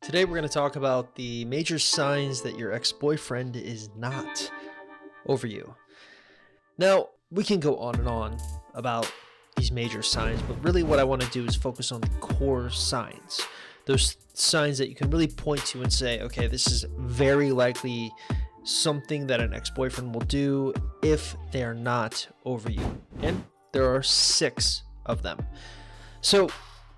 Today we're going to talk about the major signs that your ex-boyfriend is not over you. Now, we can go on and on about these major signs, but really what I want to do is focus on the core signs. Those signs that you can really point to and say, okay, this is very likely something that an ex-boyfriend will do if they are not over you. And there are 6 of them. So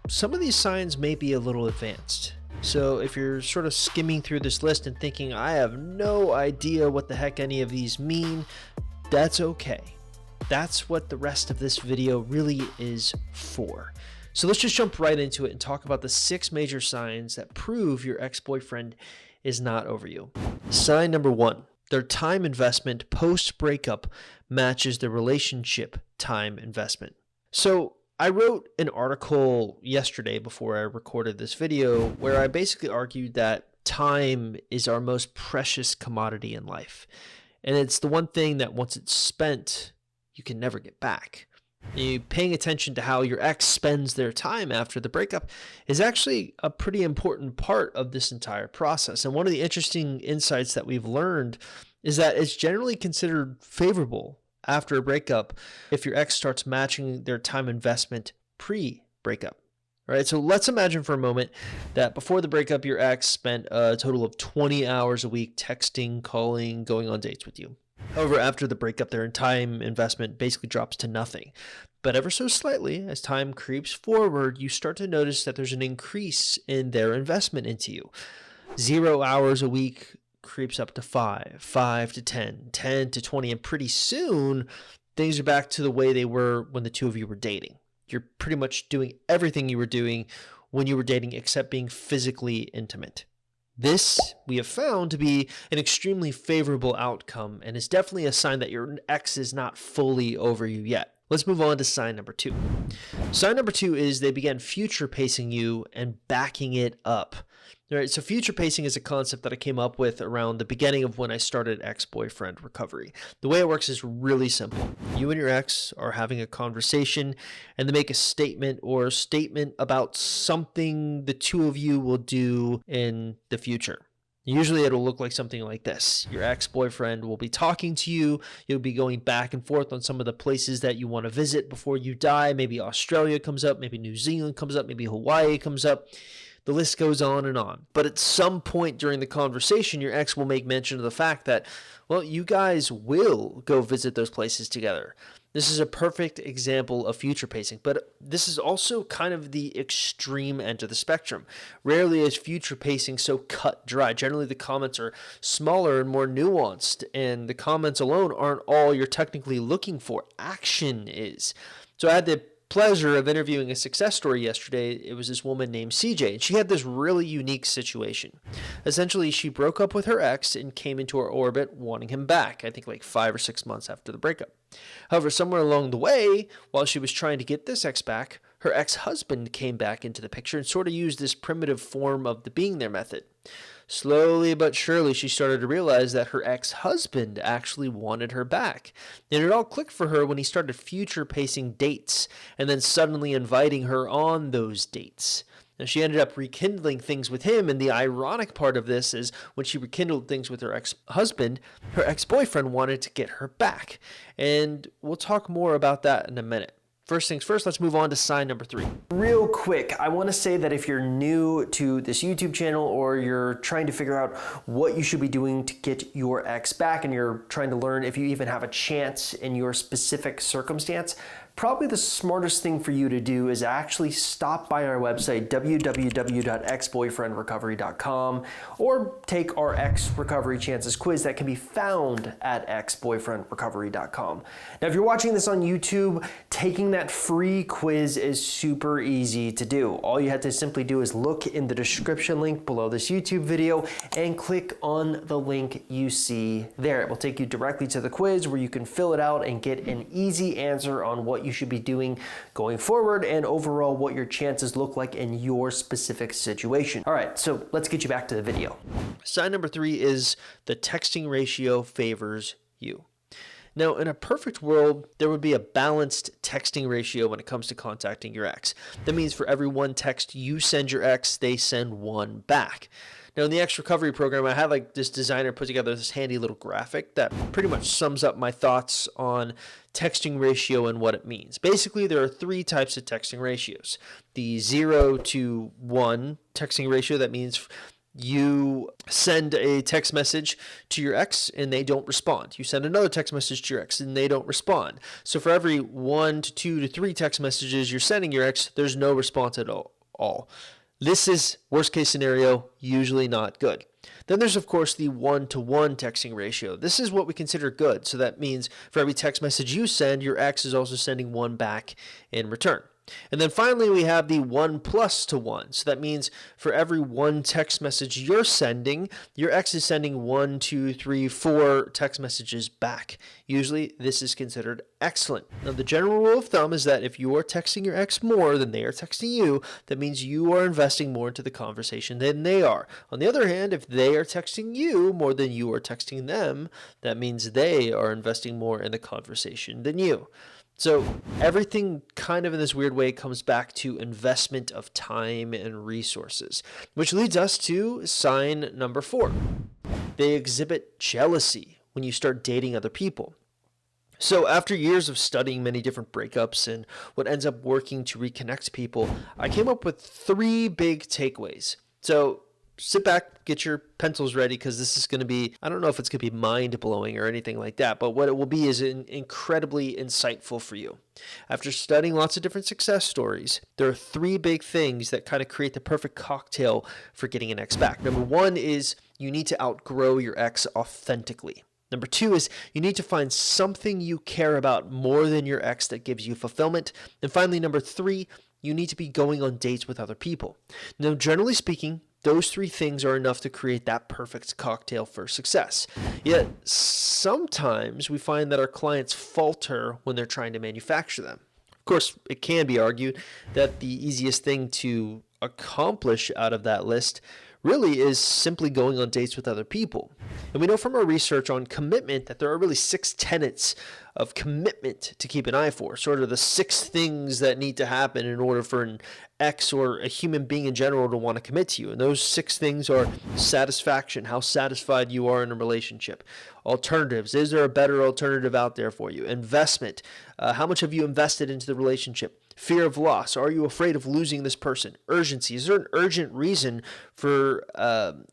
some of these signs may be a little advanced. So if you're sort of skimming through this list and thinking, I have no idea what the heck any of these mean, that's okay. That's what the rest of this video really is for. So let's just jump right into it and talk about the 6 major signs that prove your ex-boyfriend is not over you. Sign number 1, their time investment post-breakup matches the relationship time investment. So I wrote an article yesterday before I recorded this video where I basically argued that time is our most precious commodity in life. And it's the one thing that once it's spent, you can never get back. Paying attention to how your ex spends their time after the breakup is actually a pretty important part of this entire process. And one of the interesting insights that we've learned is that it's generally considered favorable after a breakup if your ex starts matching their time investment pre-breakup. All right, so let's imagine for a moment that before the breakup, your ex spent a total of 20 hours a week texting, calling, going on dates with you. However, after the breakup, their time investment basically drops to nothing. But ever so slightly, as time creeps forward, you start to notice that there's an increase in their investment into you. 0 hours a week creeps up to 5, 5 to 10, 10 to 20, and pretty soon things are back to the way they were when the two of you were dating. You're pretty much doing everything you were doing when you were dating except being physically intimate. This we have found to be an extremely favorable outcome and is definitely a sign that your ex is not fully over you yet. Let's move on to sign number 2. Sign number 2 is they began future pacing you and backing it up. All right, so future pacing is a concept that I came up with around the beginning of when I started ex-boyfriend recovery. The way it works is really simple. You and your ex are having a conversation and they make a statement about something the two of you will do in the future. Usually it'll look like something like this. Your ex-boyfriend will be talking to you. You'll be going back and forth on some of the places that you want to visit before you die. Maybe Australia comes up, maybe New Zealand comes up, maybe Hawaii comes up. The list goes on and on. But at some point during the conversation, your ex will make mention of the fact that, well, you guys will go visit those places together. This is a perfect example of future pacing, but this is also kind of the extreme end of the spectrum. Rarely is future pacing so cut dry. Generally, the comments are smaller and more nuanced, and the comments alone aren't all you're technically looking for. Action is. So I had the pleasure of interviewing a success story yesterday. It was this woman named CJ, and she had this really unique situation. Essentially, she broke up with her ex and came into her orbit wanting him back, I think like 5 or 6 months after the breakup. However, somewhere along the way, while she was trying to get this ex back, her ex-husband came back into the picture and sort of used this primitive form of the being there method. Slowly but surely, she started to realize that her ex-husband actually wanted her back. And it all clicked for her when he started future pacing dates and then suddenly inviting her on those dates. And she ended up rekindling things with him, and the ironic part of this is when she rekindled things with her ex-husband, her ex-boyfriend wanted to get her back. And we'll talk more about that in a minute. First things first, let's move on to sign number 3. Real quick, I want to say that if you're new to this YouTube channel or you're trying to figure out what you should be doing to get your ex back and you're trying to learn if you even have a chance in your specific circumstance, probably the smartest thing for you to do is actually stop by our website, www.exboyfriendrecovery.com, or take our Ex Recovery Chances quiz that can be found at exboyfriendrecovery.com. Now, if you're watching this on YouTube, taking that free quiz is super easy to do. All you have to simply do is look in the description link below this YouTube video and click on the link you see there. It will take you directly to the quiz where you can fill it out and get an easy answer on what you should be doing going forward and overall what your chances look like in your specific situation. All right, so let's get you back to the video. Sign number 3 is the texting ratio favors you. Now, in a perfect world, there would be a balanced texting ratio when it comes to contacting your ex. That means for every one text you send your ex, they send one back. Now, in the ex recovery program, I had like this designer put together this handy little graphic that pretty much sums up my thoughts on texting ratio and what it means. Basically, there are three types of texting ratios. The 0 to 1 texting ratio, that means you send a text message to your ex and they don't respond. You send another text message to your ex and they don't respond. So for every 1 to 2 to 3 text messages you're sending your ex, there's no response at all. This is worst case scenario, usually not good. Then there's, of course, the 1-to-1 texting ratio. This is what we consider good. So that means for every text message you send, your ex is also sending one back in return. And then finally, we have the 1+to-1. So that means for every one text message you're sending, your ex is sending 1, 2, 3, 4 text messages back. Usually, this is considered excellent. Now, the general rule of thumb is that if you are texting your ex more than they are texting you, that means you are investing more into the conversation than they are. On the other hand, if they are texting you more than you are texting them, that means they are investing more in the conversation than you. So everything kind of in this weird way comes back to investment of time and resources, which leads us to sign number 4. They exhibit jealousy when you start dating other people. So after years of studying many different breakups and what ends up working to reconnect people, I came up with 3 big takeaways. So sit back, get your pencils ready, because this is going to be, I don't know if it's going to be mind-blowing or anything like that, but what it will be is incredibly insightful for you. After studying lots of different success stories, there are 3 big things that kind of create the perfect cocktail for getting an ex back. Number 1 is you need to outgrow your ex authentically. Number 2 is you need to find something you care about more than your ex that gives you fulfillment. And finally, number 3, you need to be going on dates with other people. Now, generally speaking, those 3 things are enough to create that perfect cocktail for success. Yet sometimes we find that our clients falter when they're trying to manufacture them. Of course, it can be argued that the easiest thing to accomplish out of that list really is simply going on dates with other people. And we know from our research on commitment that there are really 6 tenets of commitment to keep an eye for, sort of the 6 things that need to happen in order for an ex or a human being in general to want to commit to you. And those 6 things are satisfaction, how satisfied you are in a relationship. Alternatives, is there a better alternative out there for you? Investment, how much have you invested into the relationship? Fear of loss, are you afraid of losing this person? Urgency, is there an urgent reason for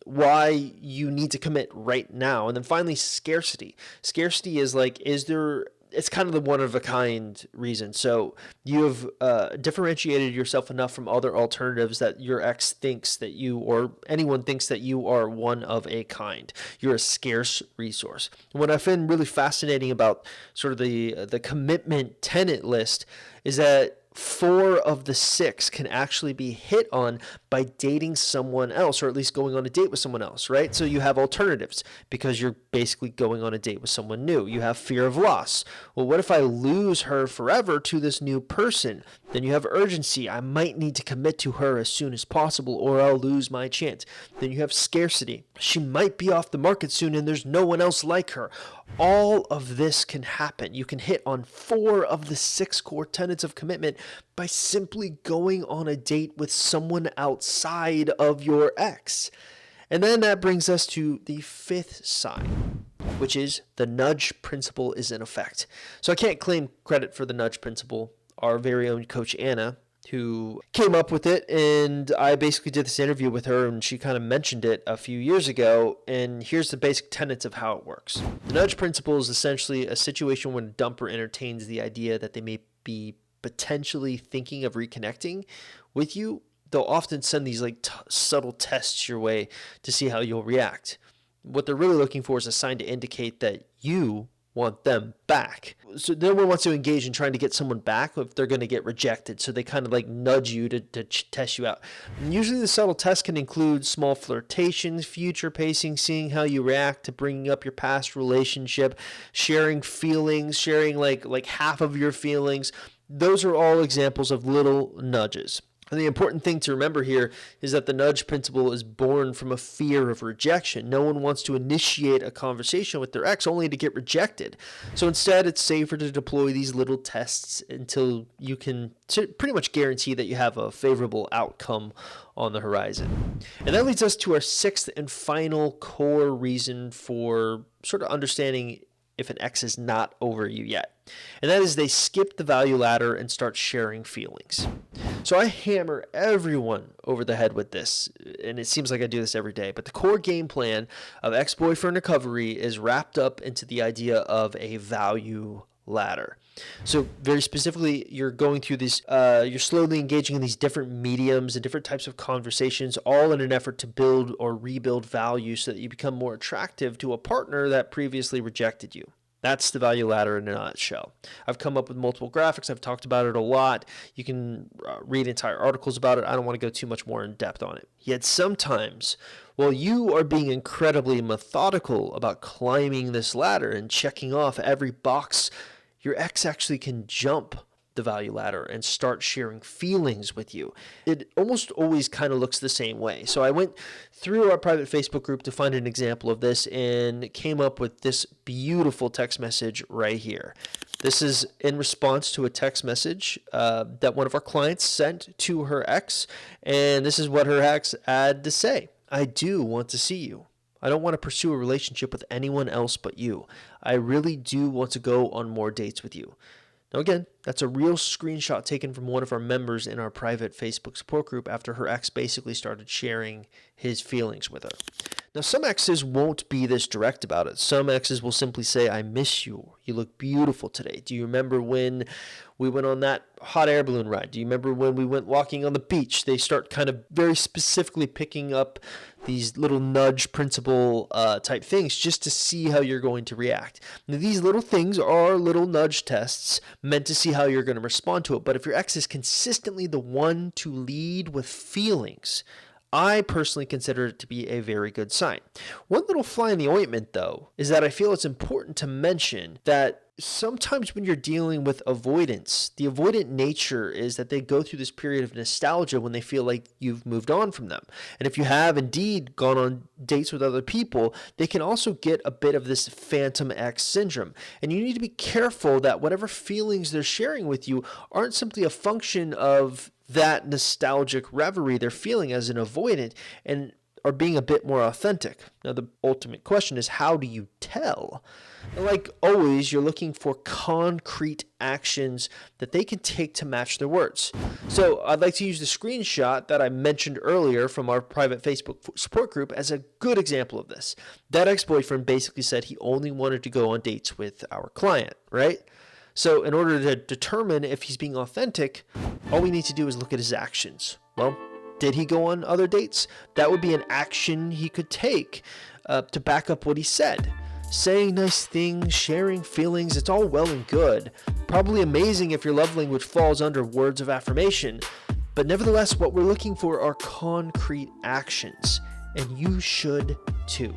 why you need to commit right now? And then finally, scarcity. Scarcity is like, it's kind of the one-of-a-kind reason. So you have differentiated yourself enough from other alternatives that your ex thinks that you, or anyone thinks that you are one of a kind. You're a scarce resource. What I find really fascinating about sort of the commitment tenet list is that 4 of the 6 can actually be hit on by dating someone else, or at least going on a date with someone else, right? So you have alternatives because you're basically going on a date with someone new. You have fear of loss. Well, what if I lose her forever to this new person? Then you have urgency. I might need to commit to her as soon as possible or I'll lose my chance. Then you have scarcity. She might be off the market soon and there's no one else like her. All of this can happen. You can hit on 4 of the 6 core tenets of commitment by simply going on a date with someone outside of your ex. And then that brings us to the 5th sign, which is the nudge principle is in effect. So I can't claim credit for the nudge principle. Our very own coach Anna, who came up with it, and I basically did this interview with her and she kind of mentioned it a few years ago, and here's the basic tenets of how it works. The nudge principle is essentially a situation when a dumper entertains the idea that they may be potentially thinking of reconnecting with you. They'll often send these subtle tests your way to see how you'll react. What they're really looking for is a sign to indicate that you want them back. So no one wants to engage in trying to get someone back if they're going to get rejected. So they kind of nudge you to test you out. And usually the subtle test can include small flirtations, future pacing, seeing how you react to bringing up your past relationship, sharing feelings, sharing like half of your feelings. Those are all examples of little nudges. And the important thing to remember here is that the nudge principle is born from a fear of rejection. No one wants to initiate a conversation with their ex only to get rejected. So instead, it's safer to deploy these little tests until you can pretty much guarantee that you have a favorable outcome on the horizon. And that leads us to our sixth and final core reason for sort of understanding if an ex is not over you yet. And that is they skip the value ladder and start sharing feelings. So I hammer everyone over the head with this, and it seems like I do this every day, but the core game plan of ex-boyfriend recovery is wrapped up into the idea of a value ladder. So very specifically, you're going through these, you're slowly engaging in these different mediums and different types of conversations, all in an effort to build or rebuild value so that you become more attractive to a partner that previously rejected you. That's the value ladder in a nutshell. I've come up with multiple graphics. I've talked about it a lot. You can read entire articles about it. I don't want to go too much more in depth on it. Yet sometimes, while you are being incredibly methodical about climbing this ladder and checking off every box, your ex actually can jump the value ladder and start sharing feelings with you. It almost always kind of looks the same way. So I went through our private Facebook group to find an example of this and came up with this beautiful text message right here. This is in response to a text message that one of our clients sent to her ex, and this is what her ex had to say. I do want to see you. I don't want to pursue a relationship with anyone else but you. I really do want to go on more dates with you. Now again, that's a real screenshot taken from one of our members in our private Facebook support group after her ex basically started sharing his feelings with her. Now some exes won't be this direct about it. Some exes will simply say, I miss you. You look beautiful today. Do you remember when we went on that hot air balloon ride? Do you remember when we went walking on the beach? They start kind of very specifically picking up these little nudge principle type things just to see how you're going to react. Now, these little things are little nudge tests meant to see how you're going to respond to it. But if your ex is consistently the one to lead with feelings, I personally consider it to be a very good sign. One little fly in the ointment, though, is that I feel it's important to mention that sometimes when you're dealing with avoidance, the avoidant nature is that they go through this period of nostalgia when they feel like you've moved on from them. And if you have indeed gone on dates with other people, they can also get a bit of this phantom ex syndrome. And you need to be careful that whatever feelings they're sharing with you aren't simply a function of that nostalgic reverie they're feeling as an avoidant and are being a bit more authentic. Now, the ultimate question is, how do you tell? And like always, you're looking for concrete actions that they can take to match their words. So I'd like to use the screenshot that I mentioned earlier from our private Facebook support group as a good example of this. That ex-boyfriend basically said he only wanted to go on dates with our client, right? So in order to determine if he's being authentic, all we need to do is look at his actions. Well, did he go on other dates? That would be an action he could take to back up what he said. Saying nice things, sharing feelings, it's all well and good. Probably amazing if your love language falls under words of affirmation. But nevertheless, what we're looking for are concrete actions. And you should too.